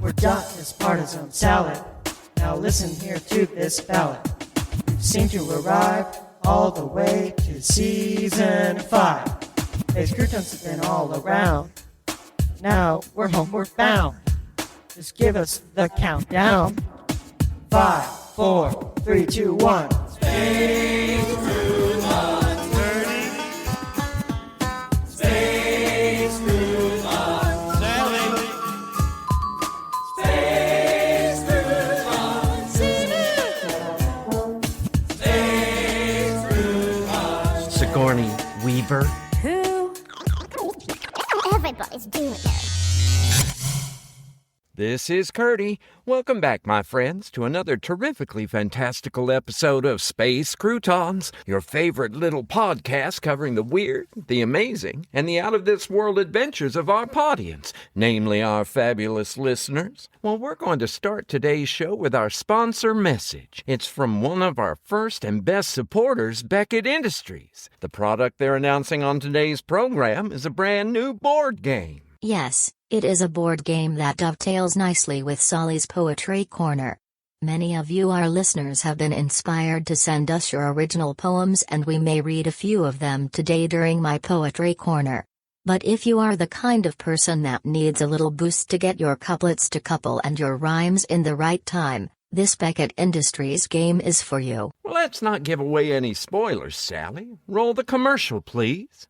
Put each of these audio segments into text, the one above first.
We're done as partisan salad. Now listen here to this ballad. We've seemed to arrive all the way to season 5. These croutons have been all around. Now we're homeward bound. Just give us the countdown. 5, 4, 3, 2, 1. Space croutons. Space croutons. Sally. Space croutons. Space croutons. Sigourney Weaver. Who? Everybody's doing it. This is Curdy. Welcome back, my friends, to another terrifically fantastical episode of Space Croutons, your favorite little podcast covering the weird, the amazing, and the out-of-this-world adventures of our audience, namely our fabulous listeners. Well, we're going to start today's show with our sponsor message. It's from one of our first and best supporters, Beckett Industries. The product they're announcing on today's program is a brand new board game. Yes, it is a board game that dovetails nicely with Sali's Poetry Corner. Many of you, our listeners, have been inspired to send us your original poems, and we may read a few of them today during my Poetry Corner. But if you are the kind of person that needs a little boost to get your couplets to couple and your rhymes in the right time, this Beckett Industries game is for you. Well, let's not give away any spoilers, Sally. Roll the commercial, please.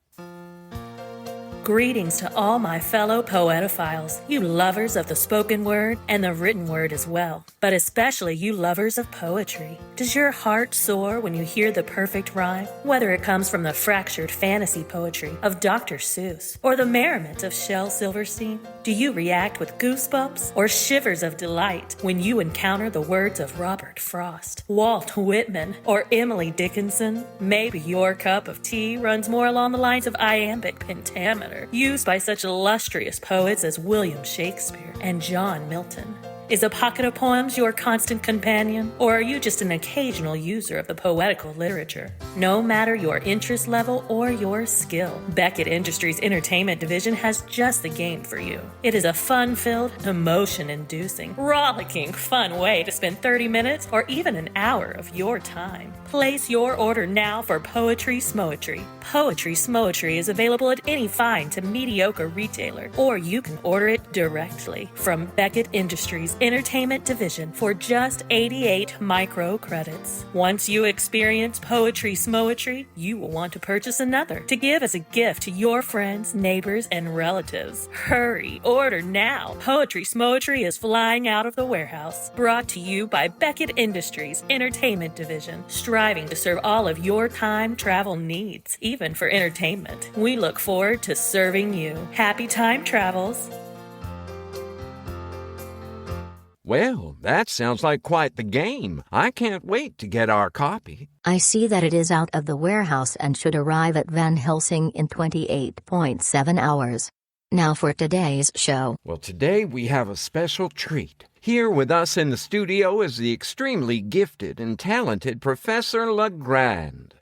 Greetings to all my fellow poetophiles, you lovers of the spoken word and the written word as well, but especially you lovers of poetry. Does your heart soar when you hear the perfect rhyme, whether it comes from the fractured fantasy poetry of Dr. Seuss or the merriment of Shel Silverstein? Do you react with goosebumps or shivers of delight when you encounter the words of Robert Frost, Walt Whitman, or Emily Dickinson? Maybe your cup of tea runs more along the lines of iambic pentameter, used by such illustrious poets as William Shakespeare and John Milton. Is a pocket of poems your constant companion, or are you just an occasional user of the poetical literature? No matter your interest level or your skill, Beckett Industries' entertainment division has just the game for you. It is a fun-filled, emotion-inducing, rollicking, fun way to spend 30 minutes or even an hour of your time. Place your order now for Poetry Smoetry. Poetry Smoetry is available at any fine to mediocre retailer, or you can order it directly from Beckett Industries' entertainment division for just 88 micro credits. Once you experience Poetry Smoetry, you will want to purchase another to give as a gift to your friends, neighbors, and relatives. Hurry, order now. Poetry Smoetry is flying out of the warehouse. Brought to you by Beckett Industries entertainment division, striving to serve all of your time travel needs, even for entertainment. We look forward to serving you. Happy time travels. Well, that sounds like quite the game. I can't wait to get our copy. I see that it is out of the warehouse and should arrive at Van Helsing in 28.7 hours. Now for today's show. Well, today we have a special treat. Here with us in the studio is the extremely gifted and talented Professor LeGrande.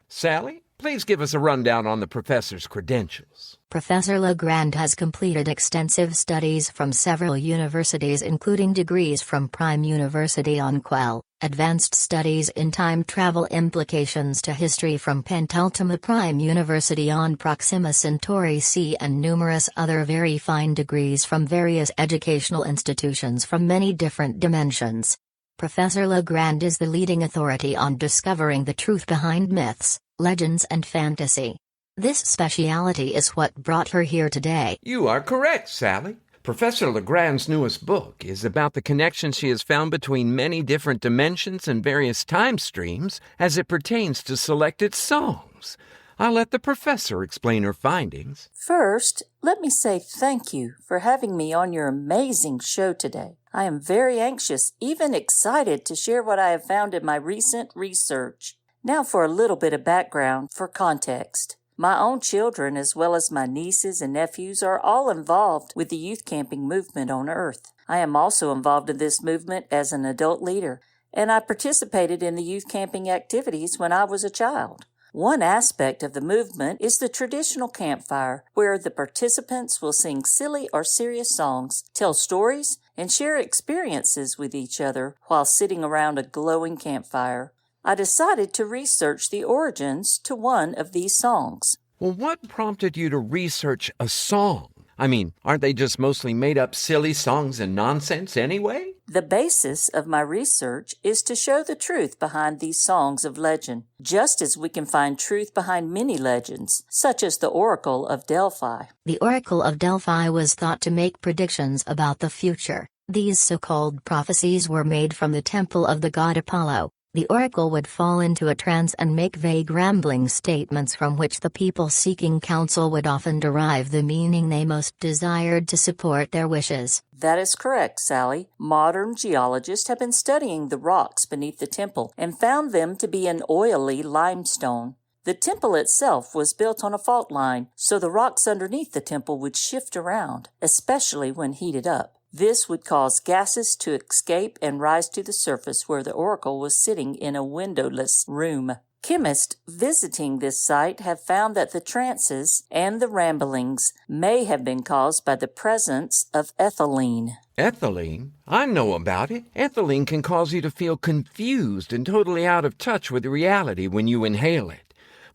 Sally, please give us a rundown on the professor's credentials. Professor LeGrande has completed extensive studies from several universities, including degrees from Prime University on Quell, advanced studies in time travel implications to history from Penultima Prime University on Proxima Centauri C, and numerous other very fine degrees from various educational institutions from many different dimensions. Professor LeGrande is the leading authority on discovering the truth behind myths, legends, and fantasy. This speciality is what brought her here today. You are correct, Sally. Professor LeGrande's newest book is about the connection she has found between many different dimensions and various time streams as it pertains to selected songs. I'll let the professor explain her findings. First, let me say thank you for having me on your amazing show today. I am very anxious, even excited to share what I have found in my recent research. Now for a little bit of background for context. My own children, as well as my nieces and nephews, are all involved with the youth camping movement on Earth. I am also involved in this movement as an adult leader, and I participated in the youth camping activities when I was a child. One aspect of the movement is the traditional campfire, where the participants will sing silly or serious songs, tell stories, and share experiences with each other while sitting around a glowing campfire. I decided to research the origins to one of these songs. Well, what prompted you to research a song? I mean, aren't they just mostly made-up silly songs and nonsense anyway? The basis of my research is to show the truth behind these songs of legend, just as we can find truth behind many legends, such as the Oracle of Delphi. The Oracle of Delphi was thought to make predictions about the future. These so-called prophecies were made from the temple of the god Apollo. The oracle would fall into a trance and make vague rambling statements from which the people seeking counsel would often derive the meaning they most desired to support their wishes. That is correct, Sally. Modern geologists have been studying the rocks beneath the temple and found them to be an oily limestone. The temple itself was built on a fault line, so the rocks underneath the temple would shift around, especially when heated up. This would cause gases to escape and rise to the surface where the oracle was sitting in a windowless room. Chemists visiting this site have found that the trances and the ramblings may have been caused by the presence of ethylene. Ethylene? I know about it. Ethylene can cause you to feel confused and totally out of touch with reality when you inhale it.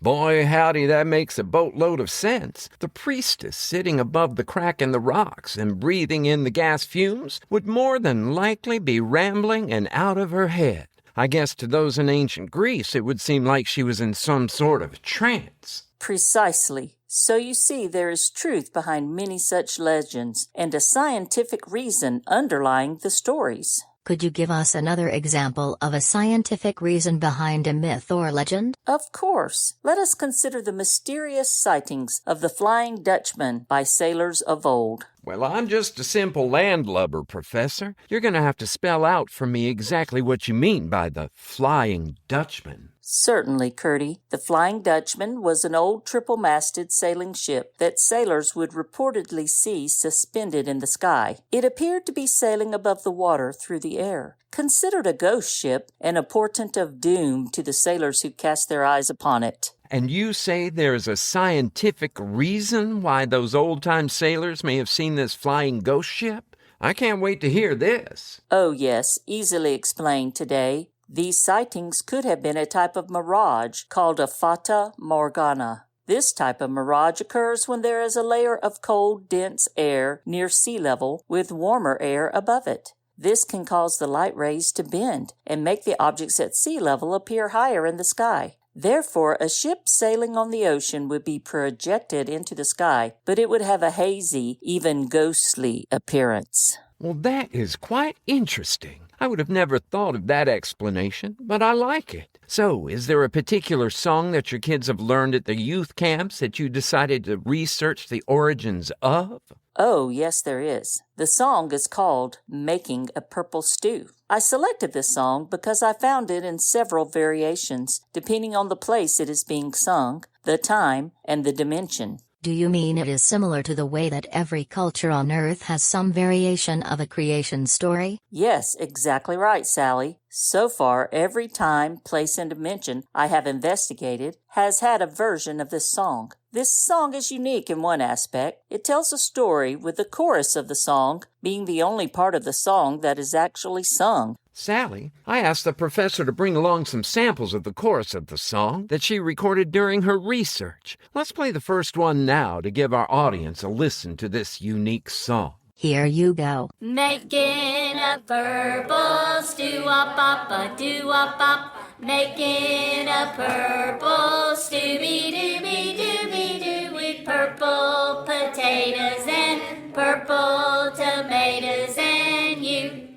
Boy, howdy, that makes a boatload of sense. The priestess sitting above the crack in the rocks and breathing in the gas fumes would more than likely be rambling and out of her head. I guess to those in ancient Greece, it would seem like she was in some sort of trance. Precisely. So you see, there is truth behind many such legends and a scientific reason underlying the stories. Could you give us another example of a scientific reason behind a myth or legend? Of course. Let us consider the mysterious sightings of the Flying Dutchman by sailors of old. Well, I'm just a simple landlubber, Professor. You're going to have to spell out for me exactly what you mean by the Flying Dutchman. Certainly, Curdy. The Flying Dutchman was an old triple-masted sailing ship that sailors would reportedly see suspended in the sky. It appeared to be sailing above the water through the air. Considered a ghost ship and a portent of doom to the sailors who cast their eyes upon it. And you say there's a scientific reason why those old-time sailors may have seen this flying ghost ship? I can't wait to hear this. Oh yes, easily explained today. These sightings could have been a type of mirage called a fata morgana. This type of mirage occurs when there is a layer of cold, dense air near sea level with warmer air above it. This can cause the light rays to bend and make the objects at sea level appear higher in the sky. Therefore, a ship sailing on the ocean would be projected into the sky, but it would have a hazy, even ghostly appearance. Well, that is quite interesting. I would have never thought of that explanation, but I like it. So, is there a particular song that your kids have learned at the youth camps that you decided to research the origins of? Oh, yes, there is. The song is called Making a Purple Stew. I selected this song because I found it in several variations, depending on the place it is being sung, the time, and the dimension. Do you mean it is similar to the way that every culture on Earth has some variation of a creation story? Yes, exactly right, Sally. So far, every time, place, and dimension I have investigated has had a version of this song. This song is unique in one aspect. It tells a story with the chorus of the song being the only part of the song that is actually sung. Sally, I asked the professor to bring along some samples of the chorus of the song that she recorded during her research. Let's play the first one now to give our audience a listen to this unique song. Here you go. Making a purple stew-up-up-a-doo-up-up. Making a purple stew-me-doo-me-doo-me-doo with purple potatoes and purple tomatoes and you.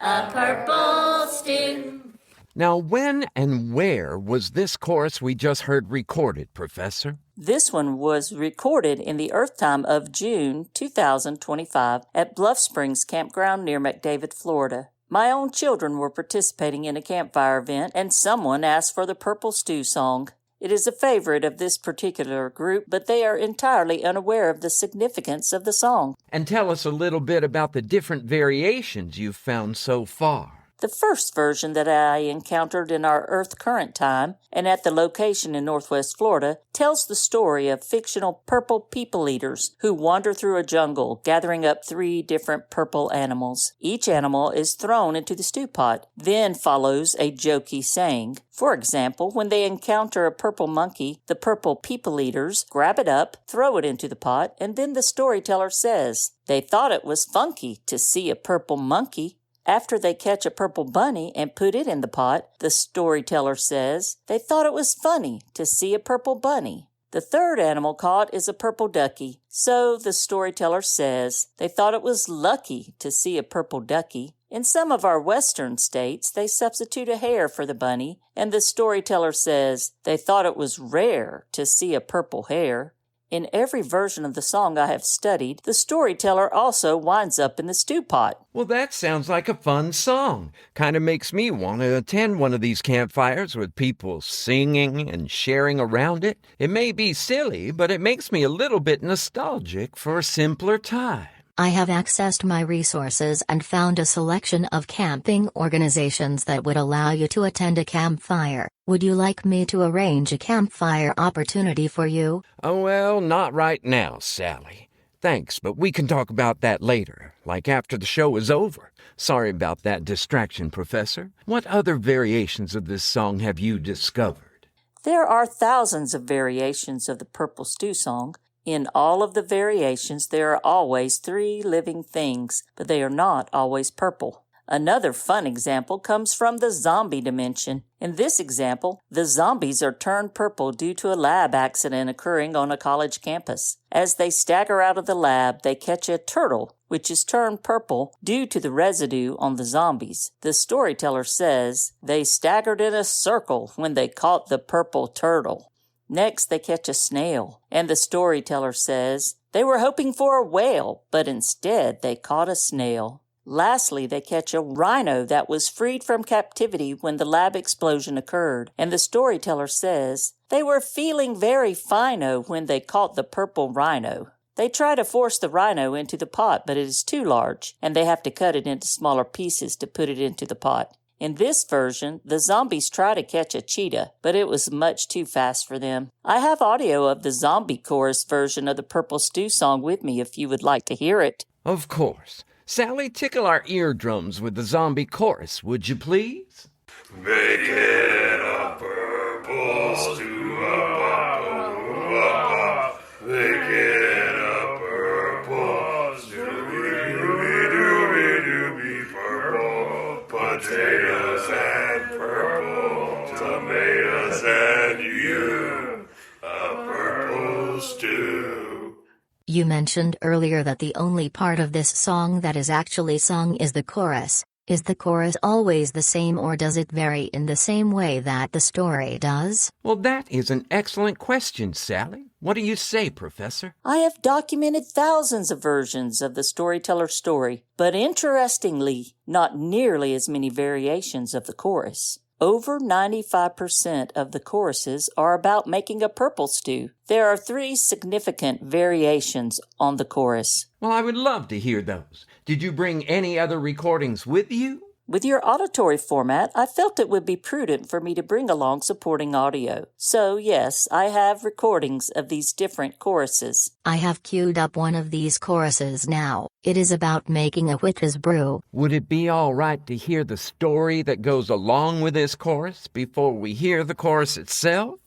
A purple stew. Now, when and where was this chorus we just heard recorded, Professor? This one was recorded in the Earth time of June 2025 at Bluff Springs Campground near McDavid, Florida. My own children were participating in a campfire event, and someone asked for the Purple Stew song. It is a favorite of this particular group, but they are entirely unaware of the significance of the song. And tell us a little bit about the different variations you've found so far. The first version that I encountered in our Earth current time and at the location in Northwest Florida tells the story of fictional purple people eaters who wander through a jungle gathering up 3 different purple animals. Each animal is thrown into the stew pot. Then follows a jokey saying. For example, when they encounter a purple monkey, the purple people eaters grab it up, throw it into the pot, and then the storyteller says, "They thought it was funky to see a purple monkey." After they catch a purple bunny and put it in the pot, the storyteller says, "They thought it was funny to see a purple bunny." The third animal caught is a purple ducky. So the storyteller says, "They thought it was lucky to see a purple ducky." In some of our western states, they substitute a hare for the bunny, and the storyteller says, "They thought it was rare to see a purple hare." In every version of the song I have studied, the storyteller also winds up in the stew pot. Well, that sounds like a fun song. Kind of makes me want to attend one of these campfires with people singing and sharing around it. It may be silly, but it makes me a little bit nostalgic for a simpler time. I have accessed my resources and found a selection of camping organizations that would allow you to attend a campfire. Would you like me to arrange a campfire opportunity for you? Oh, well, not right now, Sally. Thanks, but we can talk about that later, like after the show is over. Sorry about that distraction, Professor. What other variations of this song have you discovered? There are thousands of variations of the Purple Stew song. In all of the variations, there are always 3 living things, but they are not always purple. Another fun example comes from the zombie dimension. In this example, the zombies are turned purple due to a lab accident occurring on a college campus. As they stagger out of the lab, they catch a turtle, which is turned purple due to the residue on the zombies. The storyteller says, "They staggered in a circle when they caught the purple turtle." Next, they catch a snail, and the storyteller says, "They were hoping for a whale, but instead they caught a snail." Lastly, they catch a rhino that was freed from captivity when the lab explosion occurred, and the storyteller says, "They were feeling very fino when they caught the purple rhino." They try to force the rhino into the pot, but it is too large, and they have to cut it into smaller pieces to put it into the pot. In this version, the zombies try to catch a cheetah, but it was much too fast for them. I have audio of the zombie chorus version of the Purple Stew song with me if you would like to hear it. Of course. Sally, tickle our eardrums with the zombie chorus, would you please? Make it a purple stew, make it a purple stew, dooby purple potatoes and purple tomatoes and you, a purple stew. You mentioned earlier that the only part of this song that is actually sung is the chorus. Is the chorus always the same, or does it vary in the same way that the story does? Well, that is an excellent question, Sally. What do you say, Professor? I have documented thousands of versions of the storyteller's story, but interestingly, not nearly as many variations of the chorus. Over 95% of the choruses are about making a purple stew. There are 3 significant variations on the chorus. Well, I would love to hear those. Did you bring any other recordings with you? With your auditory format, I felt it would be prudent for me to bring along supporting audio. So, yes, I have recordings of these different choruses. I have queued up one of these choruses now. It is about making a witch's brew. Would it be all right to hear the story that goes along with this chorus before we hear the chorus itself?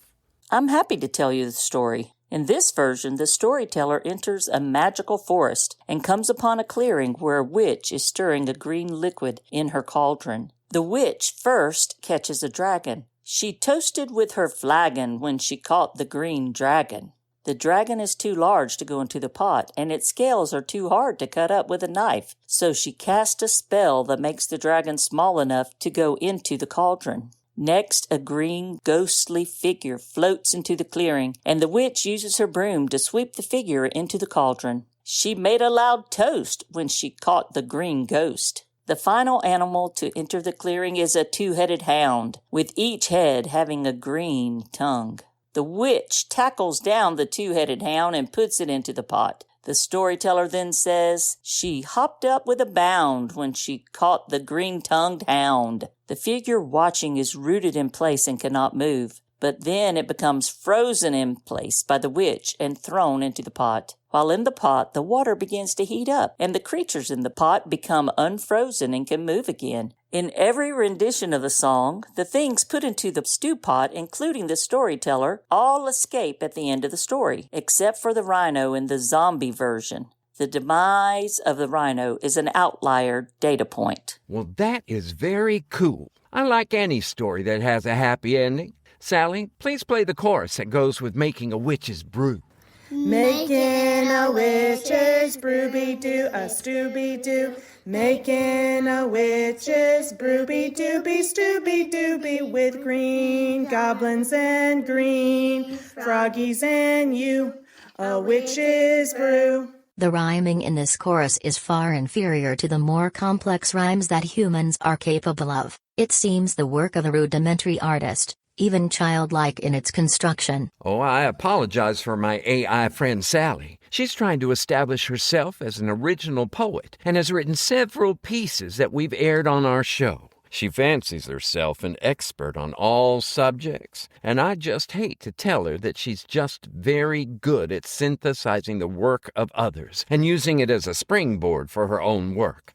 I'm happy to tell you the story. In this version, the storyteller enters a magical forest and comes upon a clearing where a witch is stirring a green liquid in her cauldron. The witch first catches a dragon. She toasted with her flagon when she caught the green dragon. The dragon is too large to go into the pot, and its scales are too hard to cut up with a knife, so she cast a spell that makes the dragon small enough to go into the cauldron. Next, a green, ghostly figure floats into the clearing, and the witch uses her broom to sweep the figure into the cauldron. She made a loud toast when she caught the green ghost. The final animal to enter the clearing is a 2-headed hound, with each head having a green tongue. The witch tackles down the 2-headed hound and puts it into the pot. The storyteller then says, she hopped up with a bound when she caught the green-tongued hound. The figure watching is rooted in place and cannot move, but then it becomes frozen in place by the witch and thrown into the pot. While in the pot, the water begins to heat up, and the creatures in the pot become unfrozen and can move again. In every rendition of the song, the things put into the stew pot, including the storyteller, all escape at the end of the story, except for the rhino in the zombie version. The demise of the rhino is an outlier data point. Well, that is very cool. I like any story that has a happy ending. Sally, please play the chorus that goes with making a witch's brew. Making a witch's brew-be-doo, a stew-be-doo. Making a witch's brew-be-doo-be, stew-be-doo-be, with green goblins and green froggies and you, a witch's brew. The rhyming in this chorus is far inferior to the more complex rhymes that humans are capable of. It seems the work of a rudimentary artist, even childlike in its construction. Oh, I apologize for my AI friend Sally. She's trying to establish herself as an original poet and has written several pieces that we've aired on our show. She fancies herself an expert on all subjects, and I just hate to tell her that she's just very good at synthesizing the work of others and using it as a springboard for her own work.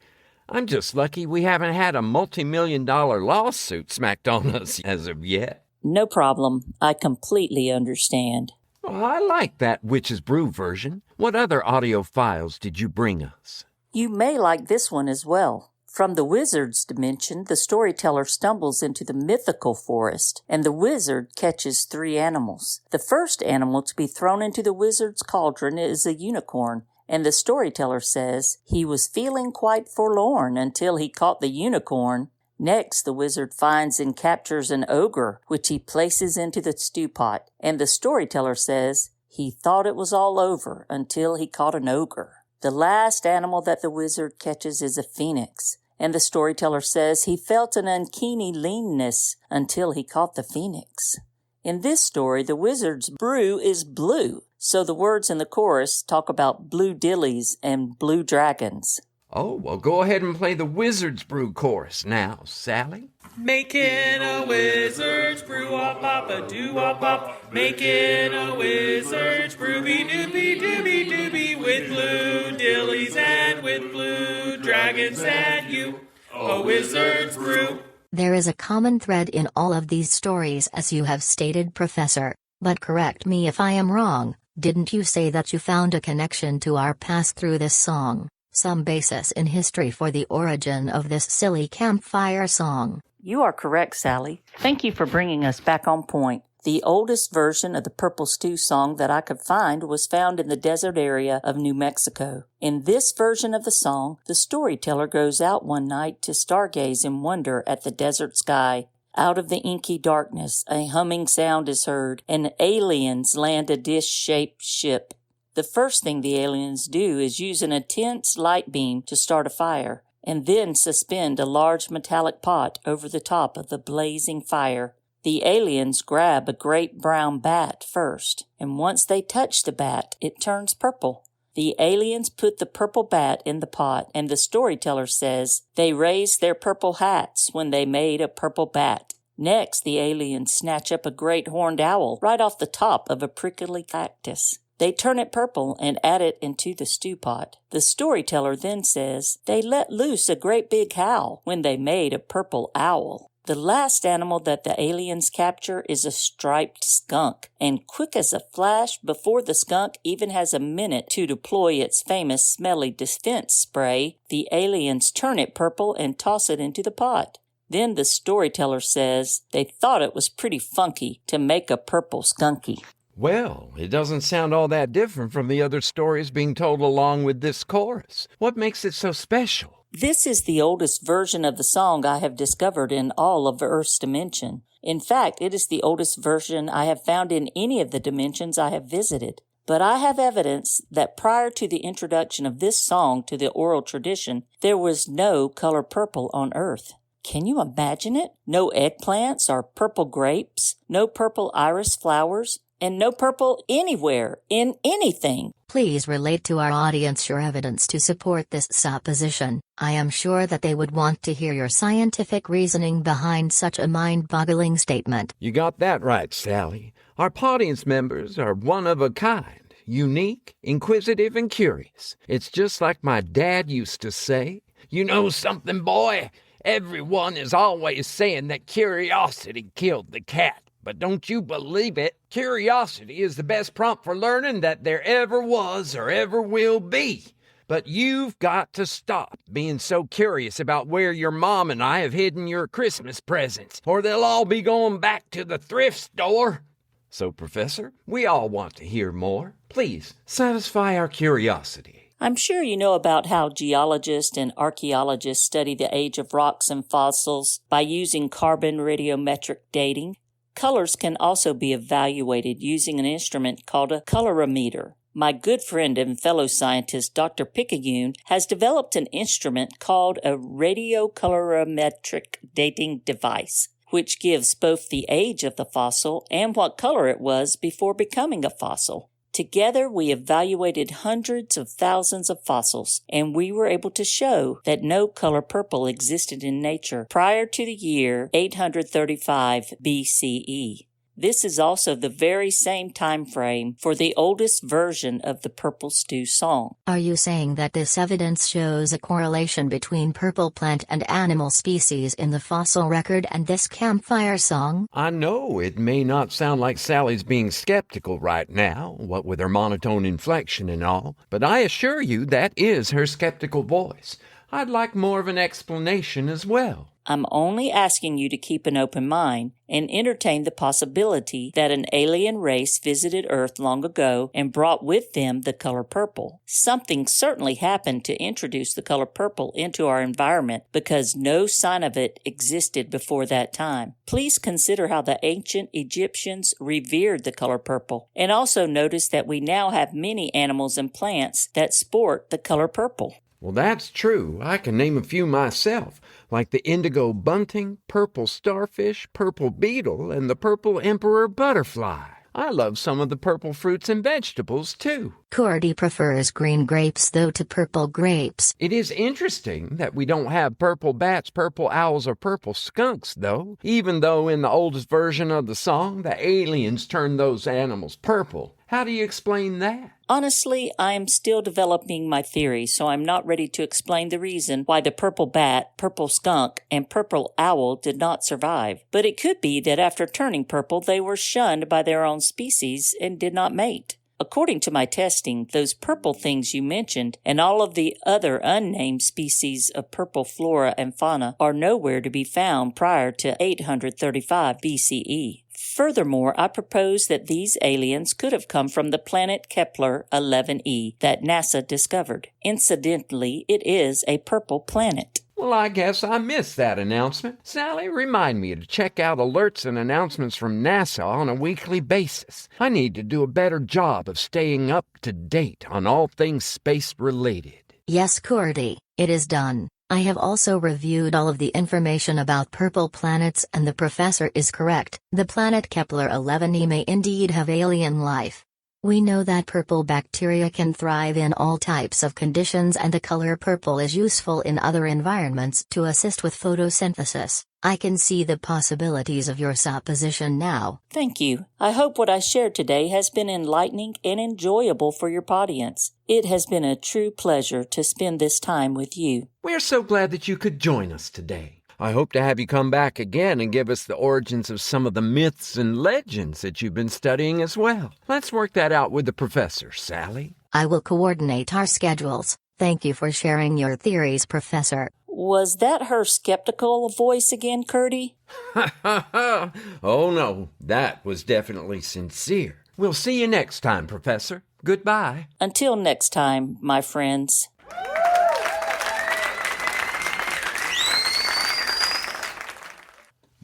I'm just lucky we haven't had a multi-million-dollar lawsuit smacked on us as of yet. No problem. I completely understand. Well, I like that Witch's Brew version. What other audio files did you bring us? You may like this one as well. From the wizard's dimension, the storyteller stumbles into the mythical forest, and the wizard catches 3 animals. The first animal to be thrown into the wizard's cauldron is a unicorn, and the storyteller says he was feeling quite forlorn until he caught the unicorn. Next, the wizard finds and captures an ogre, which he places into the stew pot, and the storyteller says he thought it was all over until he caught an ogre. The last animal that the wizard catches is a phoenix, and the storyteller says he felt an uncanny leanness until he caught the phoenix. In this story, the wizard's brew is blue, so the words in the chorus talk about blue dillies and blue dragons. Oh, well, go ahead and play the Wizard's Brew chorus now, Sally. Making a wizard's brew, wop-pop-a-doo-wop-pop. Making a wizard's brew-be-doo-be-doo-be-doo-be, with blue dillies and with blue dragons and you, a wizard's brew. There is a common thread in all of these stories, as you have stated, Professor. But correct me if I am wrong, didn't you say that you found a connection to our past through this song? Some basis in history for the origin of this silly campfire song? You are correct, Sally. Thank you for bringing us back on point. The oldest version of the Purple Stew song that I could find was found in the desert area of New Mexico. In this version of the song, the storyteller goes out one night to stargaze in wonder at the desert sky. Out of the inky darkness, a humming sound is heard, and aliens land a dish-shaped ship. The first thing the aliens do is use an intense light beam to start a fire, and then suspend a large metallic pot over the top of the blazing fire. The aliens grab a great brown bat first, and once they touch the bat, it turns purple. The aliens put the purple bat in the pot, and the storyteller says they raised their purple hats when they made a purple bat. Next, the aliens snatch up a great horned owl right off the top of a prickly cactus. They turn it purple and add it into the stew pot. The storyteller then says they let loose a great big howl when they made a purple owl. The last animal that the aliens capture is a striped skunk, and quick as a flash, before the skunk even has a minute to deploy its famous smelly defense spray, the aliens turn it purple and toss it into the pot. Then the storyteller says they thought it was pretty funky to make a purple skunky. Well, it doesn't sound all that different from the other stories being told along with this chorus. What makes it so special? This is the oldest version of the song I have discovered in all of Earth's dimension. In fact, it is the oldest version I have found in any of the dimensions I have visited. But I have evidence that prior to the introduction of this song to the oral tradition, there was no color purple on Earth. Can you imagine it? No eggplants or purple grapes, no purple iris flowers, and no purple anywhere in anything. Please relate to our audience your evidence to support this supposition. I am sure that they would want to hear your scientific reasoning behind such a mind-boggling statement. You got that right, Sally. Our audience members are one of a kind, unique, inquisitive, and curious. It's just like my dad used to say, "You know something, boy? Everyone is always saying that curiosity killed the cat. But don't you believe it? Curiosity is the best prompt for learning that there ever was or ever will be. But you've got to stop being so curious about where your mom and I have hidden your Christmas presents, or they'll all be going back to the thrift store." So, Professor, we all want to hear more. Please, satisfy our curiosity. I'm sure you know about how geologists and archaeologists study the age of rocks and fossils by using carbon radiometric dating. Colors can also be evaluated using an instrument called a colorimeter. My good friend and fellow scientist, Dr. Picayune, has developed an instrument called a radiocolorimetric dating device, which gives both the age of the fossil and what color it was before becoming a fossil. Together, we evaluated hundreds of thousands of fossils, and we were able to show that no color purple existed in nature prior to the year 835 BCE. This is also the very same time frame for the oldest version of the Purple Stew song. Are you saying that this evidence shows a correlation between purple plant and animal species in the fossil record and this campfire song? I know it may not sound like Sally's being skeptical right now, what with her monotone inflection and all, but I assure you that is her skeptical voice. I'd like more of an explanation as well. I'm only asking you to keep an open mind and entertain the possibility that an alien race visited Earth long ago and brought with them the color purple. Something certainly happened to introduce the color purple into our environment because no sign of it existed before that time. Please consider how the ancient Egyptians revered the color purple, and also notice that we now have many animals and plants that sport the color purple. Well, that's true. I can name a few myself, like the indigo bunting, purple starfish, purple beetle, and the purple emperor butterfly. I love some of the purple fruits and vegetables, too. Curdy prefers green grapes, though, to purple grapes. It is interesting that we don't have purple bats, purple owls, or purple skunks, though, even though in the oldest version of the song, the aliens turned those animals purple. How do you explain that? Honestly, I am still developing my theory, so I'm not ready to explain the reason why the purple bat, purple skunk, and purple owl did not survive. But it could be that after turning purple, they were shunned by their own species and did not mate. According to my testing, those purple things you mentioned and all of the other unnamed species of purple flora and fauna are nowhere to be found prior to 835 BCE. Furthermore, I propose that these aliens could have come from the planet Kepler 11e that NASA discovered. Incidentally, it is a purple planet. Well, I guess I missed that announcement. Sally, remind me to check out alerts and announcements from NASA on a weekly basis. I need to do a better job of staying up to date on all things space-related. Yes, Curdy, it is done. I have also reviewed all of the information about purple planets, and the professor is correct. The planet Kepler 11e may indeed have alien life. We know that purple bacteria can thrive in all types of conditions, and the color purple is useful in other environments to assist with photosynthesis. I can see the possibilities of your supposition now. Thank you. I hope what I shared today has been enlightening and enjoyable for your audience. It has been a true pleasure to spend this time with you. We're so glad that you could join us today. I hope to have you come back again and give us the origins of some of the myths and legends that you've been studying as well. Let's work that out with the professor, Sally. I will coordinate our schedules. Thank you for sharing your theories, Professor. Was that her skeptical voice again, Curdy? Oh no, that was definitely sincere. We'll see you next time, Professor. Goodbye. Until next time, my friends.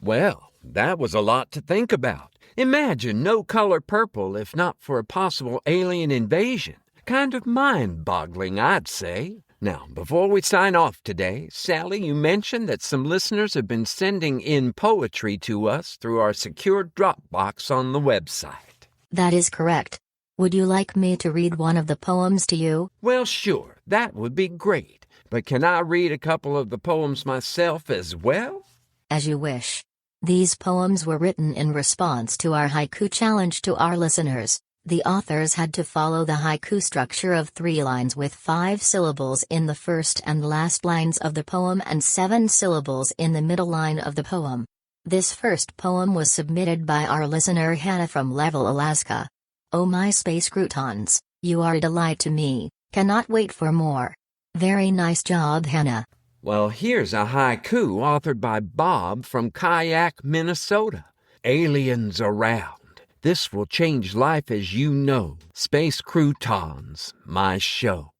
Well, that was a lot to think about. Imagine no color purple if not for a possible alien invasion. Kind of mind-boggling, I'd say. Now, before we sign off today, Sally, you mentioned that some listeners have been sending in poetry to us through our secure Dropbox on the website. That is correct. Would you like me to read one of the poems to you? Well, sure, that would be great. But can I read a couple of the poems myself as well? As you wish. These poems were written in response to our haiku challenge to our listeners. The authors had to follow the haiku structure of 3 lines with 5 syllables in the first and last lines of the poem and 7 syllables in the middle line of the poem. This first poem was submitted by our listener Hannah from Level, Alaska. Oh my space croutons, you are a delight to me, cannot wait for more. Very nice job, Hannah. Well, here's a haiku authored by Bob from Kayak, Minnesota. Aliens around. This will change life as you know. Space Croutons, my show.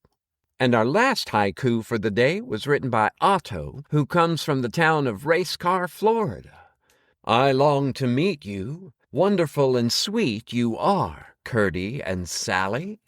And our last haiku for the day was written by Otto, who comes from the town of Racecar, Florida. I long to meet you. Wonderful and sweet you are, Curdy and SALI.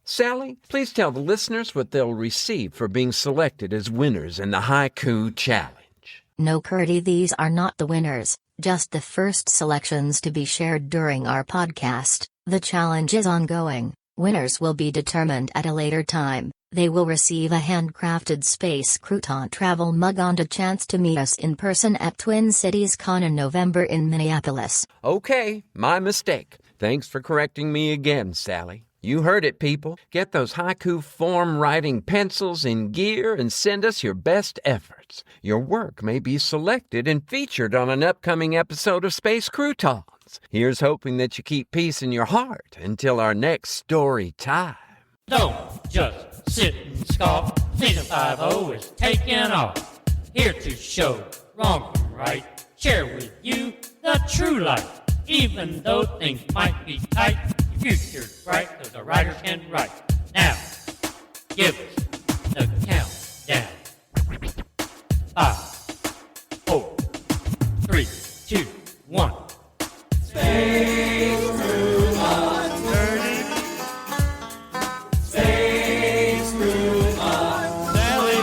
SALI, please tell the listeners what they'll receive for being selected as winners in the Haiku Challenge. No, Curdy, these are not the winners, just the first selections to be shared during our podcast. The challenge is ongoing. Winners will be determined at a later time. They will receive a handcrafted Space Crouton travel mug and a chance to meet us in person at Twin Cities Con in November in Minneapolis. Okay, my mistake. Thanks for correcting me again, SALI. You heard it, people. Get those haiku form writing pencils in gear and send us your best efforts. Your work may be selected and featured on an upcoming episode of Space Croutons. Here's hoping that you keep peace in your heart until our next story time. Don't just sit and scoff. Season 5 is taking off. Here to show wrong from right. Share with you the true life. Even though things might be tight, your future's bright, cause the writers can write. Now, give us the countdown. 5, 4, 3, 2, 1. Space Croutons, Curdy. Space Croutons, SALI.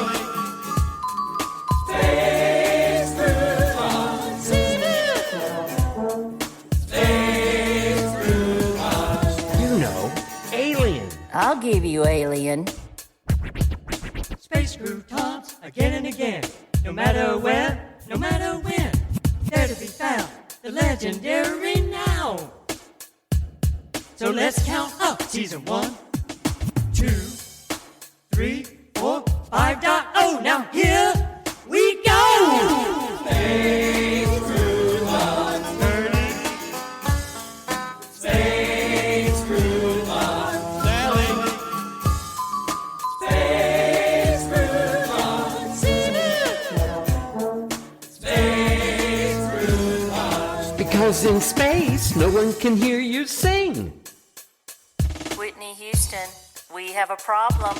Space Croutons, Space Croutons. You know, aliens. I'll give you alien. Space croutons again and again, no matter where, no matter when, they're to be found, the legendary now. So let's count up season 1, 2, 3, 4, 5.0. Now here we go! Space croutons, Curdy. Space croutons, SALI. Space croutons, Space croutons. Because in space, no one can hear you sing. Whitney Houston, we have a problem.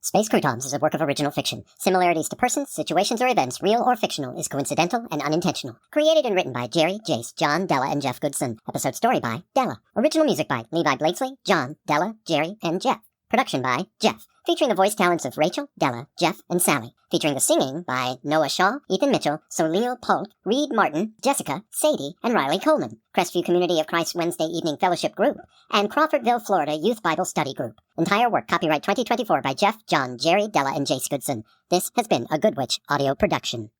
Space Croutons is a work of original fiction. Similarities to persons, situations, or events, real or fictional, is coincidental and unintentional. Created and written by Jerry, Jace, John, Della, and Jeff Goodson. Episode story by Della. Original music by Levi Blakesley, John, Della, Jerry, and Jeff. Production by Jeff. Featuring the voice talents of Rachel, Della, Jeff, and SALI. Featuring the singing by Noah Shaw, Ethan Mitchell, Soleo Polk, Reed Martin, Jessica, Sadie, and Riley Coleman. Crestview Community of Christ Wednesday Evening Fellowship Group, and Crawfordville, Florida Youth Bible Study Group. Entire work copyright 2024 by Jeff, John, Jerry, Della, and Jace Goodson. This has been a Good Witch audio production.